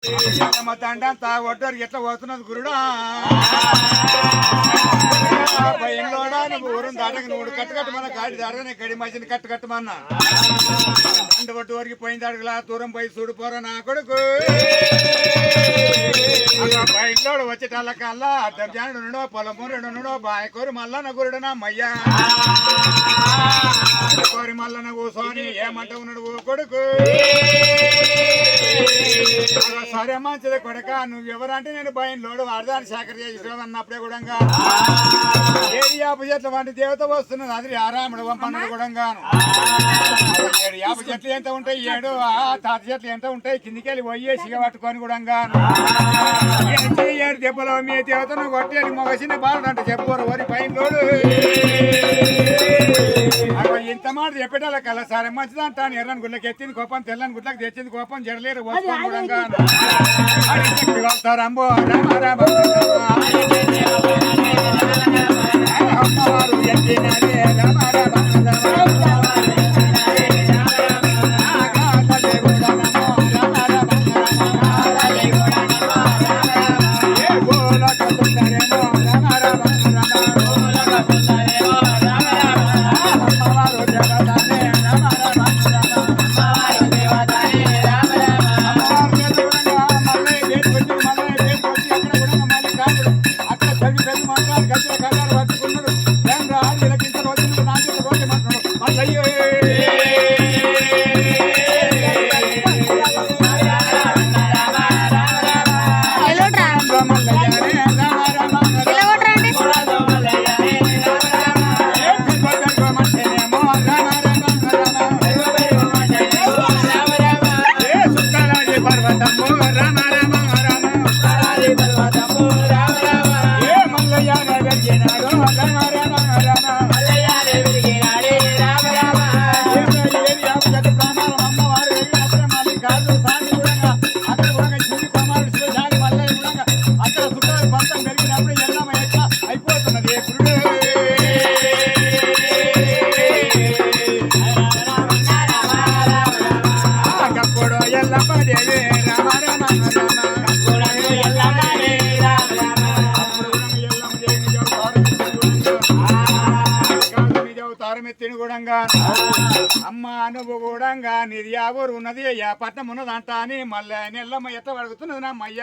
తండంతా ఒడ్డరు ఎట్లా పోతున్నది గురుడా భయంలోడా నువ్వు ఊరం దాటక నువ్వు కట్టుకట్టమన్నా కాడి దాడగా గడి మధ్యని కట్టుకట్టమన్నా అండు ఒడ్డు వరకు పోయింది అడుగులా దూరం పోయి చూడిపోరా నా కొడుకు బయటలోడు వచ్చేటల్ల కల్లా అద్దం జానుడు పొలము రెండు బాయకోరి మల్లన్న గురుడు నా మయ్యా కోరి మల్లన్న కూసోని ఏమంట ఉన్నాడు ఓ కొడుకు సరే మంచిది కొడుక నువ్వెవరంటే నేను భయంలోడు వాడదాన్ని సేకర చేసి అన్నప్పుడే కూడా ఏడు యాప చెట్ల వంటి దేవత వస్తున్నది అది ఆరాముడు పండుగ కూడా ఏడు యాప చెట్లు ఎంత ఉంటాయి ఏడు తాత చెట్లు ఎంత ఉంటాయి కిందికెళ్ళి పోయి సిగ పట్టుకొని కూడా ఏడు దెబ్బలో మీ దేవతను కొట్టేది మొగసిన బాలుడంట చెప్పారు వరి భయంలోడు ఇంత మాట చెప్పేటాల కల్లా సరే మంచిది అంటాను ఎర్రని గుళ్ళకి ఎత్తింది కోపం తెల్లని గుడ్లకు తెచ్చింది కోపం జడలేరు పోసుకోవడం అంబో రామ రామ అమ్మవారు ఎత్తినదే రామ రామ అమ్మ నువ్వు కూడా నీది ఆ ఊరు ఉన్నది ఆ పట్నం ఉన్నదంట అని మళ్ళీ నెల్లమ్మ ఎట్లా అడుగుతున్నది నా అమ్మయ్య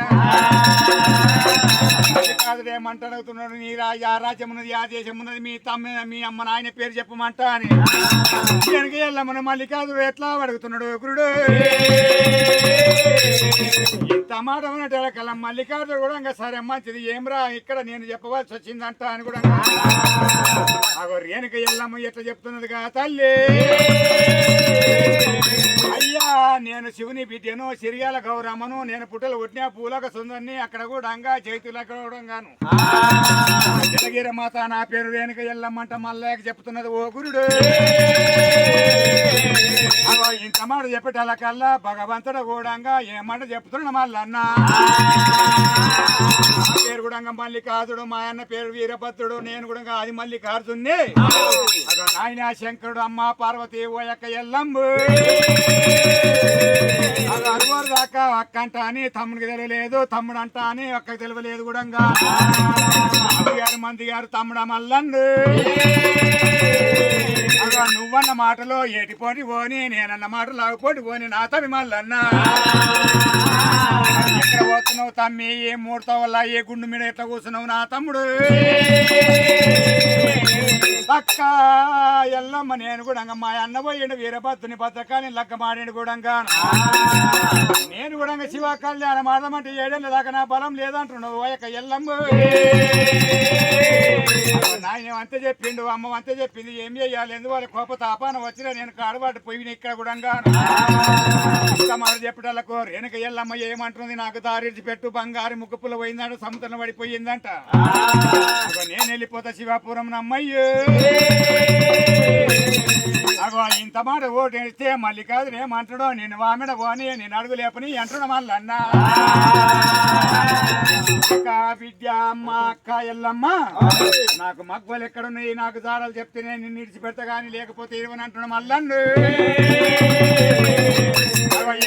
కాదు ఏమంట అడుగుతున్నాడు నీ ఆ రాజ్యం ఉన్నది ఆ దేశం ఉన్నది మీ అమ్మ నాయన పేరు చెప్పమంట అని వెనక ఎల్లమ్మను మళ్ళీ కాదు ఎట్లా అడుగుతున్నాడు గురుడు ఇంత మాట ఉన్నట్టు మల్లికార్జుడు కూడా సరే మంచిది ఏమ్రా ఇక్కడ నేను చెప్పవలసి వచ్చిందంట అని కూడా రేణుక ఎల్లమ్మ ఎట్లా చెప్తున్నదిగా తల్లి అయ్యా నేను శివుని బిడ్డను సిరియాల గౌరమ్మను నేను పుట్టలు కొట్టిన పూలక సుందరిని అక్కడ కూడా చైతులు గాను జలగిరి మాత నా పేరు రేణుక ఎల్లమ్మంట మల్లయ్యకి చెప్తున్నది ఓ గురుడు ఇంత మాట చెప్పేటల కల్లా భగవంతుడు కూడా ఏమంట చెప్తున్నా మల్లన్న పేరు కూడా మల్లికార్జుడు మా అన్న పేరు వీరభద్రుడు నేను కూడా అది మల్లికార్జున్ని నాయన శంకరుడు అమ్మ పార్వతి ఓ యొక్క ఎల్లంబు అది అరువారు దాకా అక్క అంట అని తమ్ముడికి తెలియలేదు తమ్ముడు అంట అని అక్కకి తెలియలేదు కూడా మంది గారు తమ్ముడు మల్లండు నువ్వన్న మాటలో ఏటిపోటి పోని నేనన్న మాటలు ఆగిపోటి పోని నా తమ్మి మల్లన్నా ఎక్కడ పోతున్నావు తమ్మి ఏ మూడతో వల్ల ఏ గుండు మీద ఎట్లా కూర్చున్నావు నా తమ్ముడు అక్క ఎల్లమ్మ నేను కూడా మా అన్న పోయిండు వీరభద్రుని పథకాన్ని లక్క మాడిండు కూడా నేను కూడా శివ కళ్యాణం ఆడమంటే ఏడేళ్ళ దాకా నా బలం లేదంటున్నావు ఓ యొక్క ఎల్లమ్మ నాయన అంతే చెప్పిండు అమ్మ అంతే చెప్పింది ఏం చెయ్యాలి ఎందువల్ల కోప తాపాన వచ్చినా నేను కాడబాటు పోయిన ఇక్కడ కూడా మాట చెప్పటలకు రేణుక ఎల్లమ్మ ఏమంటుంది నాకు దారిచి పెట్టు బంగారు ముక్కుపుల పోయిందంట సముద్రం పడిపోయిందంట నేను వెళ్ళిపోతా శివాపురం నమ్మయ్యో అగో ఇంత మాట ఓటు వేస్తే మళ్ళీ కాదు ఏమంటాడో నేను వామిడ పోని నేను అడుగు లేపని అంటున్నా మళ్ళీ అన్నా విద్య అమ్మ అక్క ఎల్లమ్మ నాకు మగ్గులు ఎక్కడున్నాయి నాకు దారాలు చెప్తే నేను నిన్ను విడిచిపెడతా గానీ లేకపోతే ఇరవని అంటున్నా మళ్ళీ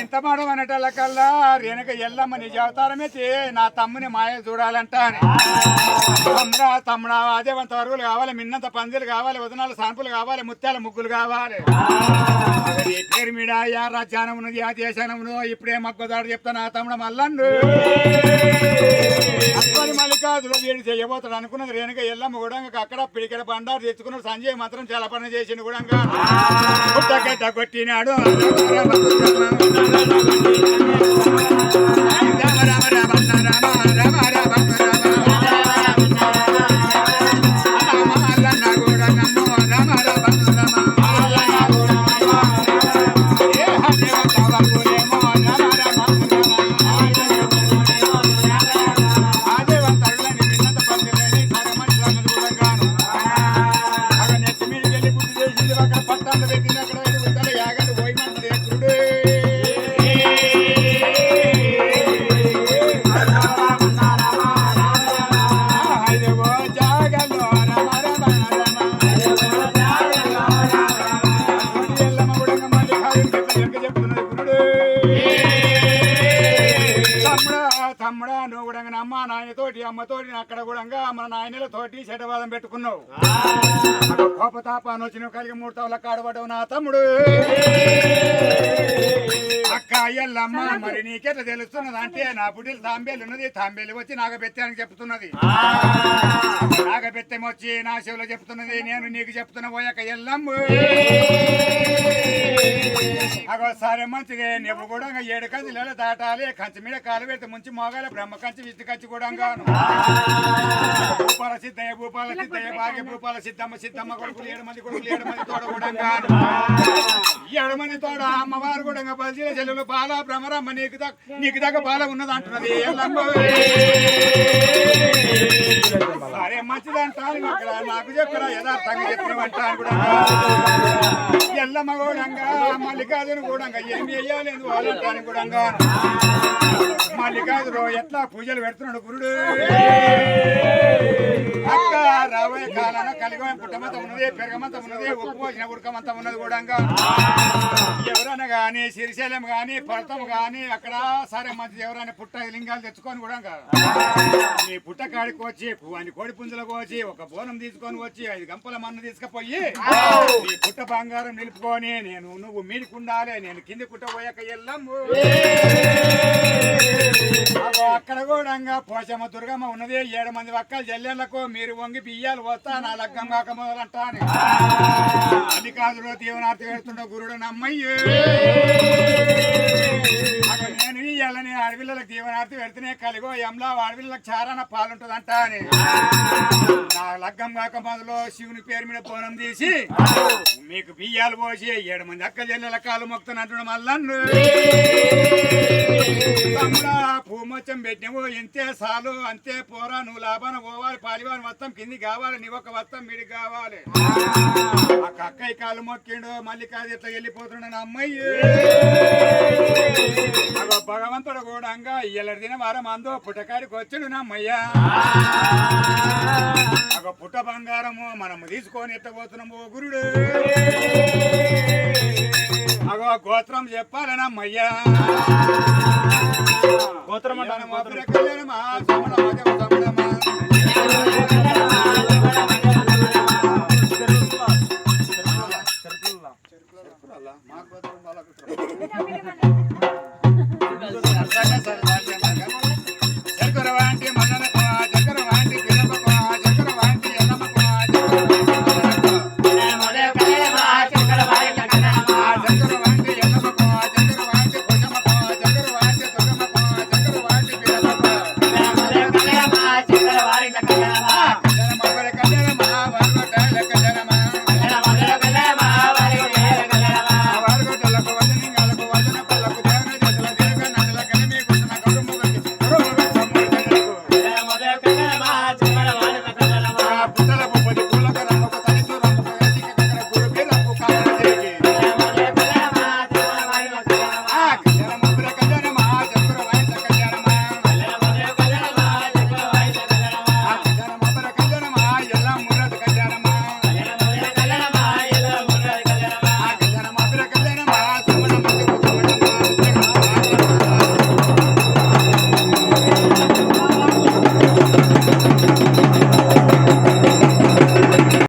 ఇంత మాట అనటల్ల కల్లా రేణుక ఎల్లమ్మ నిజ అవతారమే నా తమ్ముని మాయ చూడాలంట అని తమ్ముడా అదేవంత వరుగులు కావాలి మిన్నంత పందిలు కావాలి వదనాలు సాన్పులు కావాలి ముత్యాల ముగ్గులు కావాలి పేరు మీద యా రాజ్యానం ఉన్నది ఆ దేశానమును ఇప్పుడే మగ్గదాడు చెప్తాను ఆ తమ్ముడు మల్లన్ను మల్లికార్జున వేడి చేయబోతాడు అనుకున్నది రేణుక ఎల్లమ్మ కూడా అక్కడ పిడికెడ బండారు తెచ్చుకున్నాడు సంజయ్ మాత్రం చాలా పని చేసిండు కూడా పుట్టగడ్డ కొట్టినాడు రామ రామ రామ రామ రామ రామ తమ్ముడా నువ్వు కూడా అమ్మ నాయనతోటి అమ్మతోటి అక్కడ కూడా మన నాయనలతోటి శటవాదం పెట్టుకున్నావు కోపతాపాన్ని వచ్చిన కలిగి 3 తవల కాడబడ్డావు నా తమ్ముడు అక్క అయ్యల్లమ్మ మరి నీకెట్లా తెలుస్తున్నది అంటే నా పుట్టిలు తాంబేలు ఉన్నది తాంబేలు వచ్చి నాగబెత్తానికి చెప్తున్నది నాగబెత్తెం వచ్చి నా శివులో చెప్తున్నది నేను నీకు చెప్తున్నా పోయాక ఎల్లమ్మ అగో సరే మంచిగా నువ్వు కూడా 7 కంచెలు దాటాలి కంచె మీద కాలు పెడితే ముంచి మోగాలి బ్రహ్మ కంచి విష్ణు కంచి కూడా భూపాల సిద్ధయ్య భాగ్య భూపాల సిద్ధమ్మ కొడుకులు 7 మంది కొడుకులు 7 మంది తోడ కూడా 7 మంది తోడ అమ్మవారు కూడా బలిసిన చెల్లెలు బాల భ్రమరమ్మ నీకు దగ్గర బాల ఉన్నది అంటున్నది సరే మంచిదంటాను ఇక్కడ నాకు చెప్పరా యథార్థంగా చెప్పినవంటాను కూడా ఎల్లమ్మ కూడా మల్లికార్జున కూడా ఏమి వెయ్యాలేదు వాళ్ళంటాను కూడా మల్లికార్జును ఎట్లా పూజలు పెడుతున్నాడు గురుడు అక్క రాబోయే కాలంలో కలిగోయం పుట్టమంత ఉన్నది పెరగమంత ఉన్నది ఉప్పు పోసిన ఉడకమంత ఉన్నది కూడా ఎవరైనా గాని శ్రీశైలం గాని పడతం గాని అక్కడ సరే మంచి ఎవరైనా పుట్ట లింగాలు తెచ్చుకొని కూడా నీ పుట్ట కాడికి వచ్చి అని కోడి పుంజులకు వచ్చి ఒక బోనం తీసుకొని వచ్చి 5 గంపల మన్ను తీసుకుపోయి నీ పుట్ట బంగారం నిలుపుకొని నువ్వు మీదికి ఉండాలి నేను కింది పుట్ట పోయాక ఎల్లమ్ము అక్కడ కూడా పోచమ్మ దుర్గమ్మ ఉన్నది 7 మంది ఒక్కలు జల్లెళ్లకు మీరు వంగి బియ్యాలు వస్తా నా లగ్గం కాక మొదలంటా అని మల్లికార్జున దీవనార్తి పెడుతుండ గురుడు నమ్మయ్యే నేను ఇయ్యాలని అడవిళ్ళకి దీవనార్తి పెడితేనే కలిగో ఎంలా అడవిళ్ళకి చారాన పాలుంటదంట అని నా లగ్గం కాక మొదలు శివుని పేరు మీద బోనం తీసి మీకు బియ్యాలు పోసి 7 మంది అక్క జల్లెల కాలు మొక్కుతున్నట్టు మల్లన్ను పూమొచ్చం పెట్టినవు ఇంతే సాలు అంతే పోరా నువ్వు లాభాన పోవాలి పాలివాని మొత్తం కింది కావాలి నీ ఒక మొత్తం మిడి కావాలి అక్కయ్య కాలు మొక్కిండు మల్లికార్జున ఇట్లా వెళ్ళిపోతున్నాడు అమ్మాయి భగవంతుడు కూడా ఇయ్యలడి దిన వారం అందో పుట్టకాడికి వచ్చాడు నా అమ్మయ్యా పుట్ట బంగారము మనము తీసుకొని ఎత్తపోతున్నాము గురుడు గోత్రం చెప్పాలనమ్మయ్యా గోత్రం అంటే